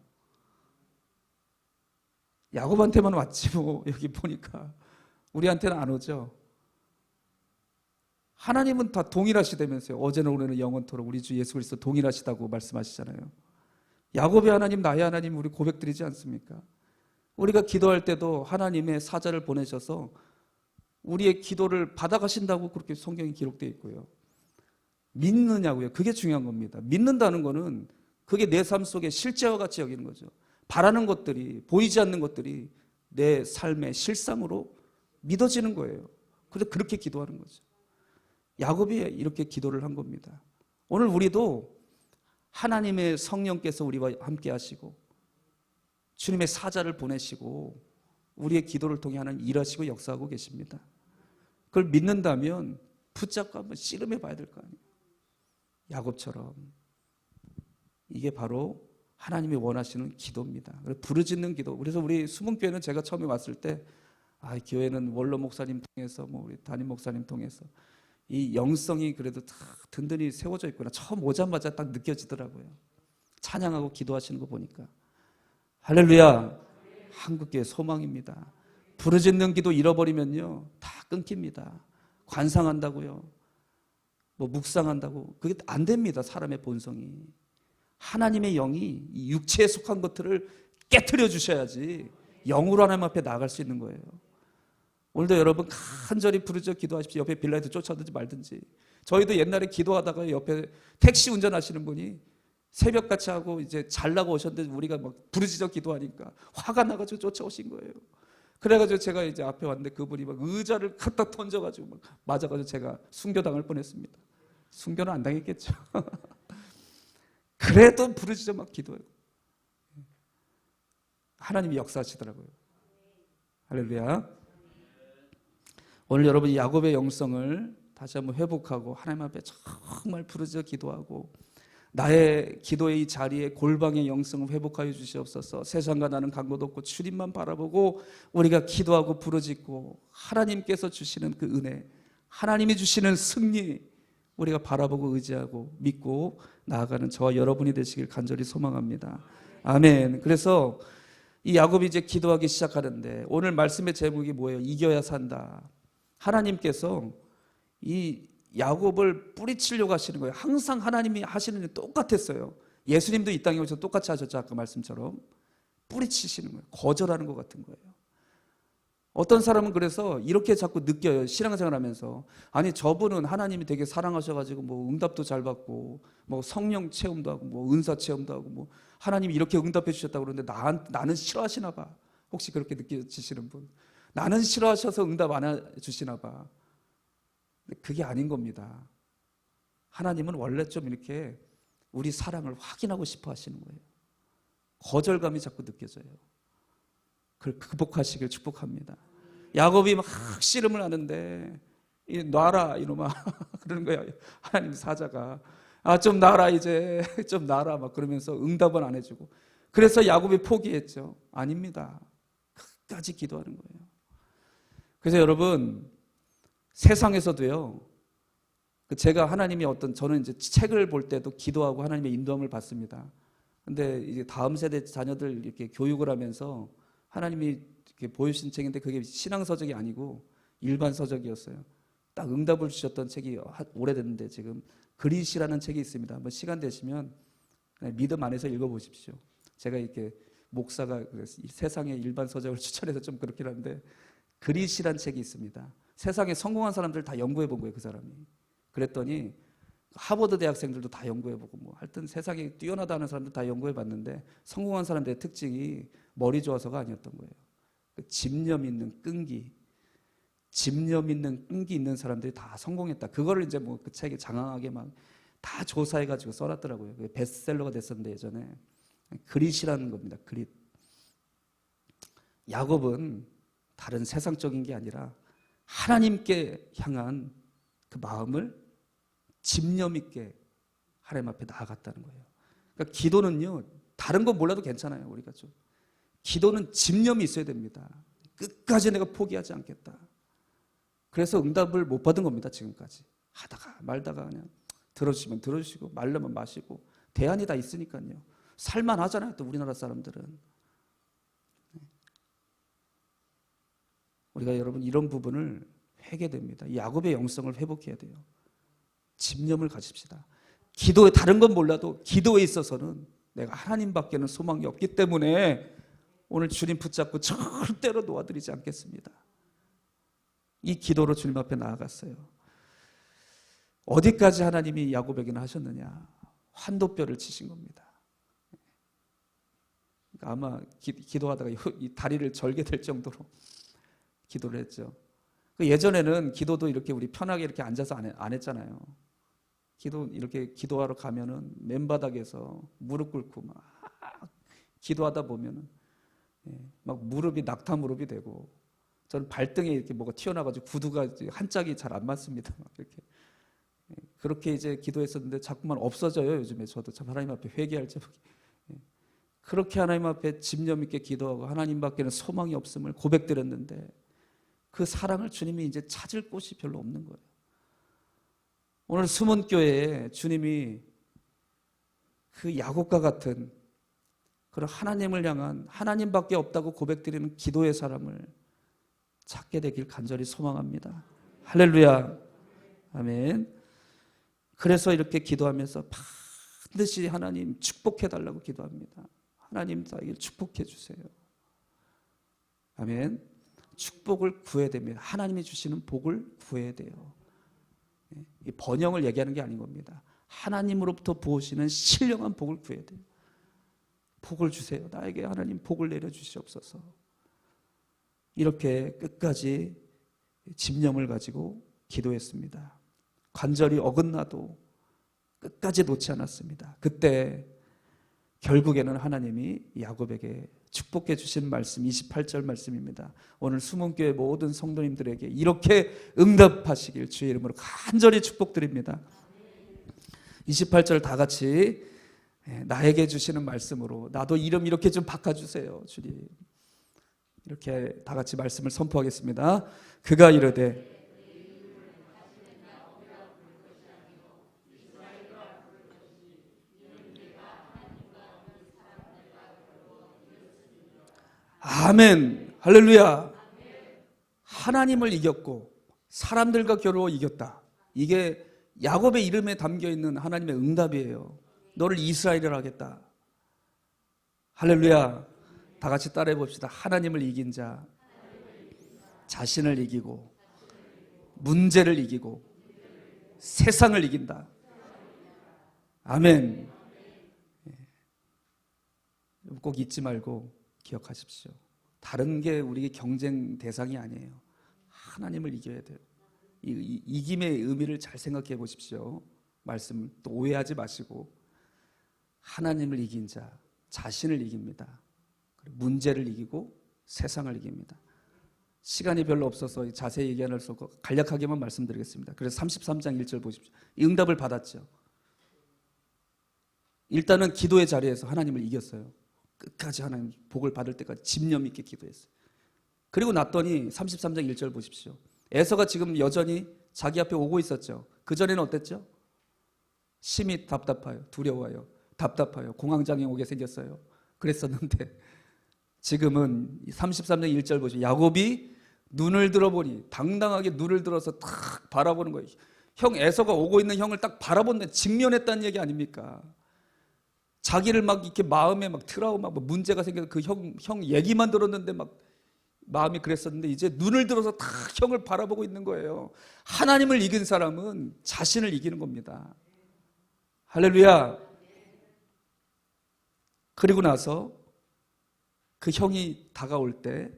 야곱한테만 왔지 뭐 여기 보니까 우리한테는 안 오죠. 하나님은 다 동일하시다면서요. 어제는 오늘은 영원토록 우리 주 예수 그리스도 동일하시다고 말씀하시잖아요. 야곱의 하나님, 나의 하나님 우리 고백드리지 않습니까? 우리가 기도할 때도 하나님의 사자를 보내셔서 우리의 기도를 받아가신다고 그렇게 성경에 기록되어 있고요. 믿느냐고요. 그게 중요한 겁니다. 믿는다는 거는 그게 내 삶 속에 실제와 같이 여기는 거죠. 바라는 것들이, 보이지 않는 것들이 내 삶의 실상으로 믿어지는 거예요. 그래서 그렇게 기도하는 거죠. 야곱이 이렇게 기도를 한 겁니다. 오늘 우리도 하나님의 성령께서 우리와 함께 하시고 주님의 사자를 보내시고 우리의 기도를 통해 하나님 일하시고 역사하고 계십니다. 그걸 믿는다면 붙잡고 한번 씨름해 봐야 될 거 아니에요. 야곱처럼. 이게 바로 하나님이 원하시는 기도입니다. 부르짖는 기도. 그래서 우리 수문교회는 제가 처음에 왔을 때 교회는 원로 목사님 통해서 우리 담임 목사님 통해서 이 영성이 그래도 다 든든히 세워져 있구나. 처음 오자마자 딱 느껴지더라고요. 찬양하고 기도하시는 거 보니까. 할렐루야. 한국교회 소망입니다. 부르짖는 기도 잃어버리면요 다 끊깁니다. 관상한다고요, 뭐 묵상한다고 그게 안 됩니다. 사람의 본성이. 하나님의 영이 이 육체에 속한 것들을 깨트려 주셔야지 영으로 하나님 앞에 나아갈 수 있는 거예요. 오늘도 여러분 간절히 부르짖어 기도하십시오. 옆에 빌라이트 쫓아든지 말든지. 저희도 옛날에 기도하다가 옆에 택시 운전하시는 분이 새벽같이 하고 이제 잘나고 오셨는데 우리가 막 부르짖어 기도하니까 화가 나가지고 쫓아오신 거예요. 그래가지고 제가 이제 앞에 왔는데 그분이 막 의자를 갖다 던져가지고 막 맞아가지고 제가 순교당할 뻔했습니다. 순교는 안 당했겠죠. 그래도 부르짖어 막 기도해요. 하나님이 역사하시더라고요. 할렐루야. 오늘 여러분 야곱의 영성을 다시 한번 회복하고 하나님 앞에 정말 부르짖어 기도하고 나의 기도의 이 자리에 골방의 영성을 회복하여 주시옵소서. 세상과 나는 간곳 없고 주님만 바라보고 우리가 기도하고 부르짖고 하나님께서 주시는 그 은혜, 하나님이 주시는 승리 우리가 바라보고 의지하고 믿고 나아가는 저와 여러분이 되시길 간절히 소망합니다. 아멘. 그래서 이 야곱이 이제 기도하기 시작하는데 오늘 말씀의 제목이 뭐예요? 이겨야 산다. 하나님께서 이 야곱을 뿌리치려고 하시는 거예요. 항상 하나님이 하시는 일 똑같았어요. 예수님도 이 땅에 오셔서 똑같이 하셨죠. 아까 말씀처럼 뿌리치시는 거예요. 거절하는 것 같은 거예요. 어떤 사람은 그래서 이렇게 자꾸 느껴요. 신앙생활 하면서 아니 저분은 하나님이 되게 사랑하셔가지고 뭐 응답도 잘 받고 뭐 성령 체험도 하고 뭐 은사 체험도 하고 뭐 하나님이 이렇게 응답해 주셨다고 그러는데 나는 싫어하시나 봐. 혹시 그렇게 느껴지시는 분? 나는 싫어하셔서 응답 안 해주시나 봐. 근데 그게 아닌 겁니다. 하나님은 원래 좀 이렇게 우리 사랑을 확인하고 싶어 하시는 거예요. 거절감이 자꾸 느껴져요. 그걸 극복하시길 축복합니다. 야곱이 막 씨름을 하는데 놔라 이놈아 그러는 거예요. 하나님 사자가 좀 놔라 이제 좀 놔라 막 그러면서 응답은 안 해주고, 그래서 야곱이 포기했죠. 아닙니다. 끝까지 기도하는 거예요. 그래서 여러분, 세상에서도요, 제가 하나님이 저는 이제 책을 볼 때도 기도하고 하나님의 인도함을 받습니다. 근데 이제 다음 세대 자녀들 이렇게 교육을 하면서 하나님이 이렇게 보여주신 책인데 그게 신앙서적이 아니고 일반 서적이었어요. 딱 응답을 주셨던 책이 오래됐는데 지금 그릿이라는 책이 있습니다. 한번 시간 되시면 믿음 안에서 읽어보십시오. 제가 이렇게 목사가 세상의 일반 서적을 추천해서 좀 그렇긴 한데 그릿이라는 책이 있습니다. 세상에 성공한 사람들 다 연구해 본 거예요, 그 사람이. 그랬더니 하버드 대학생들도 다 연구해보고 뭐 하여튼 세상에 뛰어나다는 사람들 다 연구해봤는데 성공한 사람들의 특징이 머리 좋아서가 아니었던 거예요. 집념 있는 끈기 있는 사람들이 다 성공했다. 그거를 이제 뭐 그 책에 장황하게 막 다 조사해가지고 써놨더라고요. 그게 베스트셀러가 됐었는데 예전에. 그릿이라는 겁니다. 그릿. 야곱은 다른 세상적인 게 아니라 하나님께 향한 그 마음을 집념 있게 하나님 앞에 나아갔다는 거예요. 그러니까 기도는요, 다른 건 몰라도 괜찮아요. 우리가 좀 기도는 집념이 있어야 됩니다. 끝까지 내가 포기하지 않겠다. 그래서 응답을 못 받은 겁니다. 지금까지 하다가 말다가 그냥 들어주시면 들어주시고 말려면 마시고 대안이 다 있으니까요. 살만하잖아요. 또 우리나라 사람들은. 우리가 여러분 이런 부분을 회개됩니다. 이 야곱의 영성을 회복해야 돼요. 집념을 가집시다. 기도에 다른 건 몰라도 기도에 있어서는 내가 하나님밖에는 소망이 없기 때문에 오늘 주님 붙잡고 절대로 놓아드리지 않겠습니다. 이 기도로 주님 앞에 나아갔어요. 어디까지 하나님이 야곱에게는 하셨느냐? 환도뼈를 치신 겁니다. 아마 기도하다가 이 다리를 절게 될 정도로 기도를 했죠. 예전에는 기도도 이렇게 우리 편하게 이렇게 앉아서 안 했잖아요. 이렇게 기도하러 가면은 맨바닥에서 무릎 꿇고 막 기도하다 보면은 막 무릎이 낙타 무릎이 되고, 저는 발등에 이렇게 뭐가 튀어나가지고 구두가 한 짝이 잘 안 맞습니다. 막 이렇게 그렇게 이제 기도했었는데 자꾸만 없어져요. 요즘에 저도 참 하나님 앞에 회개할 제목이. 그렇게 하나님 앞에 집념 있게 기도하고 하나님밖에는 소망이 없음을 고백드렸는데 그 사랑을 주님이 이제 찾을 곳이 별로 없는 거예요. 오늘 숨은 교회에 주님이 그 야곱과 같은 그런 하나님을 향한 하나님밖에 없다고 고백드리는 기도의 사람을 찾게 되길 간절히 소망합니다. 할렐루야. 아멘. 그래서 이렇게 기도하면서 반드시 하나님 축복해달라고 기도합니다. 하나님 나에게 축복해 주세요. 아멘. 축복을 구해야 됩니다. 하나님이 주시는 복을 구해야 돼요. 이 번영을 얘기하는 게 아닌 겁니다. 하나님으로부터 부으시는 신령한 복을 구해야 돼요. 복을 주세요. 나에게 하나님 복을 내려주시옵소서. 이렇게 끝까지 집념을 가지고 기도했습니다. 간절히 어긋나도 끝까지 놓지 않았습니다. 그때 결국에는 하나님이 야곱에게 축복해 주신 말씀 28절 말씀입니다. 오늘 수문교회 모든 성도님들에게 이렇게 응답하시길 주의 이름으로 간절히 축복드립니다. 28절 다 같이 나에게 주시는 말씀으로 나도 이름 이렇게 좀 바꿔주세요. 주님. 이렇게 다 같이 말씀을 선포하겠습니다. 그가 이르되 아멘. 할렐루야. 하나님을 이겼고 사람들과 겨루어 이겼다. 이게 야곱의 이름에 담겨있는 하나님의 응답이에요. 너를 이스라엘이라 하겠다. 할렐루야. 다 같이 따라해 봅시다. 하나님을 이긴 자, 자신을 이기고 문제를 이기고 세상을 이긴다. 아멘. 꼭 잊지 말고 기억하십시오. 다른 게 우리 경쟁 대상이 아니에요. 하나님을 이겨야 돼요. 이김의 의미를 잘 생각해 보십시오. 말씀 또 오해하지 마시고, 하나님을 이긴 자 자신을 이깁니다. 문제를 이기고 세상을 이깁니다. 시간이 별로 없어서 자세히 얘기할 수 없고 간략하게만 말씀드리겠습니다. 그래서 33장 1절 보십시오. 이 응답을 받았죠. 일단은 기도의 자리에서 하나님을 이겼어요. 끝까지 하나님 복을 받을 때까지 집념 있게 기도했어요. 그리고 났더니 33장 1절 보십시오. 에서가 지금 여전히 자기 앞에 오고 있었죠. 그전에는 어땠죠? 심히 답답해요. 두려워요. 답답해요. 공황장애 오게 생겼어요. 그랬었는데 지금은 33장 1절 보시죠. 야곱이 눈을 들어보니, 당당하게 눈을 들어서 탁 바라보는 거예요. 형 에서가 오고 있는 형을 딱 바라본데 직면했다는 얘기 아닙니까? 자기를 막 이렇게 마음에 막 트라우마, 뭐 문제가 생겨서 그 형 얘기만 들었는데 막 마음이 그랬었는데 이제 눈을 들어서 다 형을 바라보고 있는 거예요. 하나님을 이긴 사람은 자신을 이기는 겁니다. 할렐루야. 그리고 나서 그 형이 다가올 때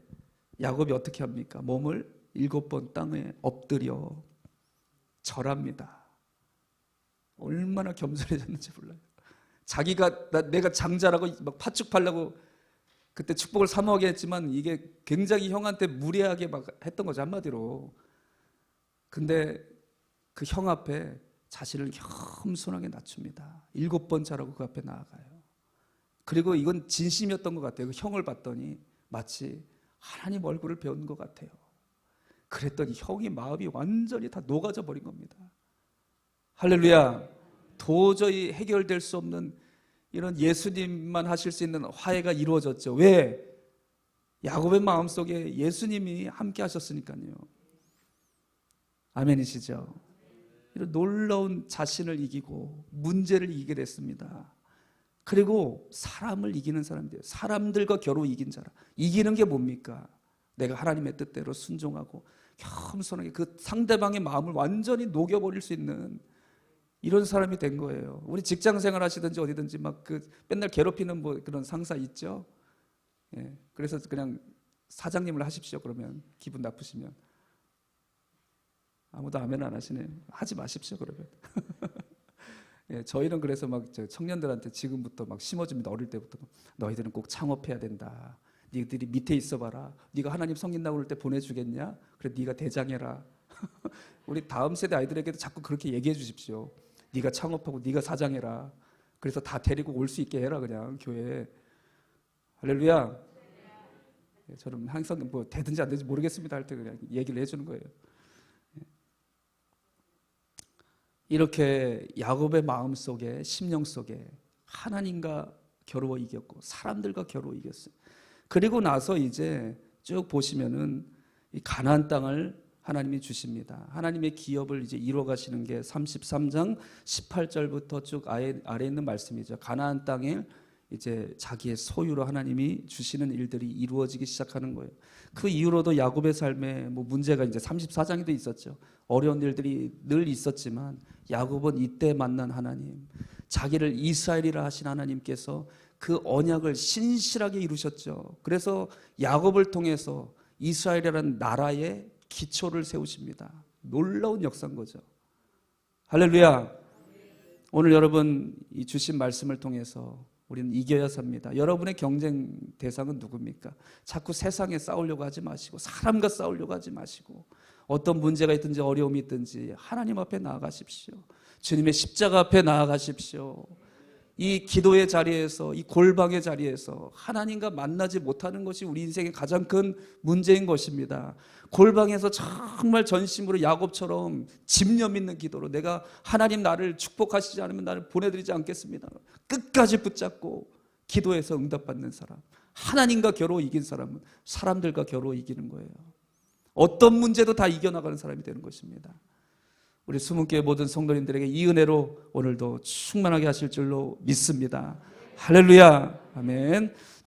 야곱이 어떻게 합니까? 몸을 7번 땅에 엎드려 절합니다. 얼마나 겸손해졌는지 몰라요. 자기가 내가 장자라고 막 팥죽 팔라고 그때 축복을 사모하게 했지만 이게 굉장히 형한테 무례하게 막 했던 거죠, 한마디로. 근데 그 형 앞에 자신을 겸손하게 낮춥니다. 7번 자라고 그 앞에 나아가요. 그리고 이건 진심이었던 것 같아요. 그 형을 봤더니 마치 하나님 얼굴을 배운 것 같아요. 그랬더니 형이 마음이 완전히 다 녹아져 버린 겁니다. 할렐루야. 도저히 해결될 수 없는 이런 예수님만 하실 수 있는 화해가 이루어졌죠. 왜? 야곱의 마음속에 예수님이 함께 하셨으니까요. 아멘이시죠? 이런 놀라운 자신을 이기고 문제를 이기게 됐습니다. 그리고 사람을 이기는 사람들이에요. 사람들과 겨루 이긴 자라. 이기는 게 뭡니까? 내가 하나님의 뜻대로 순종하고 겸손하게 그 상대방의 마음을 완전히 녹여버릴 수 있는 이런 사람이 된 거예요. 우리 직장 생활 하시든지 어디든지 막 그 맨날 괴롭히는 뭐 그런 상사 있죠? 예. 그래서 그냥 사장님을 하십시오. 그러면 기분 나쁘시면. 아무도 아멘 안 하시네. 하지 마십시오. 그러면. 예, 저희는 그래서 막 청년들한테 지금부터 막 심어줍니다. 어릴 때부터. 너희들은 꼭 창업해야 된다. 니들이 밑에 있어봐라. 네가 하나님 섬긴다고 그럴 때 보내주겠냐? 그래 네가 대장해라. 우리 다음 세대 아이들에게도 자꾸 그렇게 얘기해 주십시오. 네가 창업하고 네가 사장해라. 그래서 다 데리고 올 수 있게 해라. 그냥 교회에. 할렐루야. 예, 저는 항상 뭐 되든지 안 되든지 모르겠습니다 할 때 그냥 얘기를 해주는 거예요. 이렇게 야곱의 마음속에, 심령 속에 하나님과 겨루어 이겼고 사람들과 겨루어 이겼어요. 그리고 나서 이제 쭉 보시면은 이 가나안 땅을 하나님이 주십니다. 하나님의 기업을 이제 이루어 가시는 게 33장 18절부터 쭉 아래 있는 말씀이죠. 가나안 땅에 이제 자기의 소유로 하나님이 주시는 일들이 이루어지기 시작하는 거예요. 그 이후로도 야곱의 삶에 뭐 문제가 이제 34장에도 있었죠. 어려운 일들이 늘 있었지만 야곱은 이때 만난 하나님, 자기를 이스라엘이라 하신 하나님께서 그 언약을 신실하게 이루셨죠. 그래서 야곱을 통해서 이스라엘이라는 나라의 기초를 세우십니다. 놀라운 역사인 거죠. 할렐루야. 오늘 여러분 이 주신 말씀을 통해서 우리는 이겨야 삽니다. 여러분의 경쟁 대상은 누굽니까? 자꾸 세상에 싸우려고 하지 마시고 사람과 싸우려고 하지 마시고 어떤 문제가 있든지 어려움이 있든지 하나님 앞에 나아가십시오. 주님의 십자가 앞에 나아가십시오. 이 기도의 자리에서, 이 골방의 자리에서 하나님과 만나지 못하는 것이 우리 인생의 가장 큰 문제인 것입니다. 골방에서 정말 전심으로 야곱처럼 집념 있는 기도로 내가 하나님 나를 축복하시지 않으면 나를 보내드리지 않겠습니다. 끝까지 붙잡고 기도해서 응답받는 사람, 하나님과 겨루 이긴 사람은 사람들과 겨루 이기는 거예요. 어떤 문제도 다 이겨나가는 사람이 되는 것입니다. 우리 수문교회 모든 성도님들에게 이 은혜로 오늘도 충만하게 하실 줄로 믿습니다. 할렐루야. 아멘.